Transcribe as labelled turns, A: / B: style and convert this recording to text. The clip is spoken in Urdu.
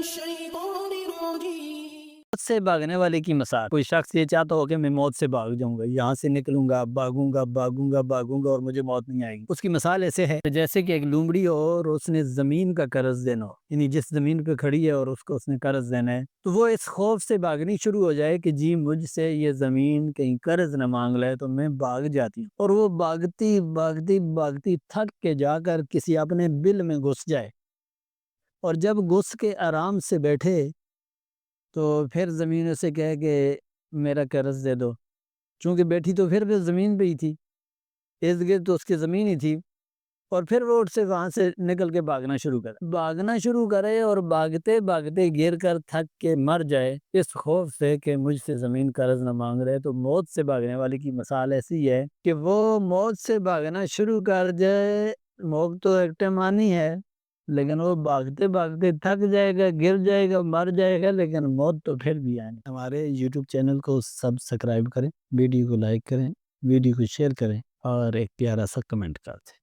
A: الشيطان الرجيم
B: موت سے بھاگنے والے کی مثال، کوئی شخص یہ چاہتا ہو کہ میں موت سے بھاگ جاؤں گا، یہاں سے نکلوں گا، بھاگوں گا بھاگوں گا بھاگوں گا اور مجھے موت نہیں آئے گی۔ اس کی مثال ایسے ہے جیسے کہ ایک لومڑی ہو اور اس نے زمین کا قرض دینا ہو، یعنی جس زمین پہ کھڑی ہے اور اس کو اس نے قرض دینا ہے، تو وہ اس خوف سے بھاگنی شروع ہو جائے کہ جی مجھ سے یہ زمین کہیں قرض نہ مانگ لے، تو میں بھاگ جاتی ہوں، اور وہ بھاگتی بھاگتی بھاگتی تھک کے جا کر کسی اپنے بل میں گھس جائے، اور جب گھس کے آرام سے بیٹھے تو پھر زمین اسے کہے کہ میرا قرض دے دو، چونکہ بیٹھی تو پھر زمین پہ ہی تھی، ارد گرد تو اس کی زمین ہی تھی، اور پھر وہ سے وہاں سے نکل کے بھاگنا شروع کرے اور بھاگتے بھاگتے گر کر تھک کے مر جائے اس خوف سے کہ مجھ سے زمین قرض نہ مانگ رہے۔ تو موت سے بھاگنے والے کی مثال ایسی ہے کہ وہ موت سے بھاگنا شروع کر جائے، موت تو ایک ٹائم آنی ہے، لیکن وہ بھاگتے بھاگتے تھک جائے گا، گر جائے گا، مر جائے گا، لیکن موت تو پھر بھی آنی۔ ہمارے یوٹیوب چینل کو سبسکرائب کریں، ویڈیو کو لائک کریں، ویڈیو کو شیئر کریں اور ایک پیارا سا کمنٹ کرتے ہیں۔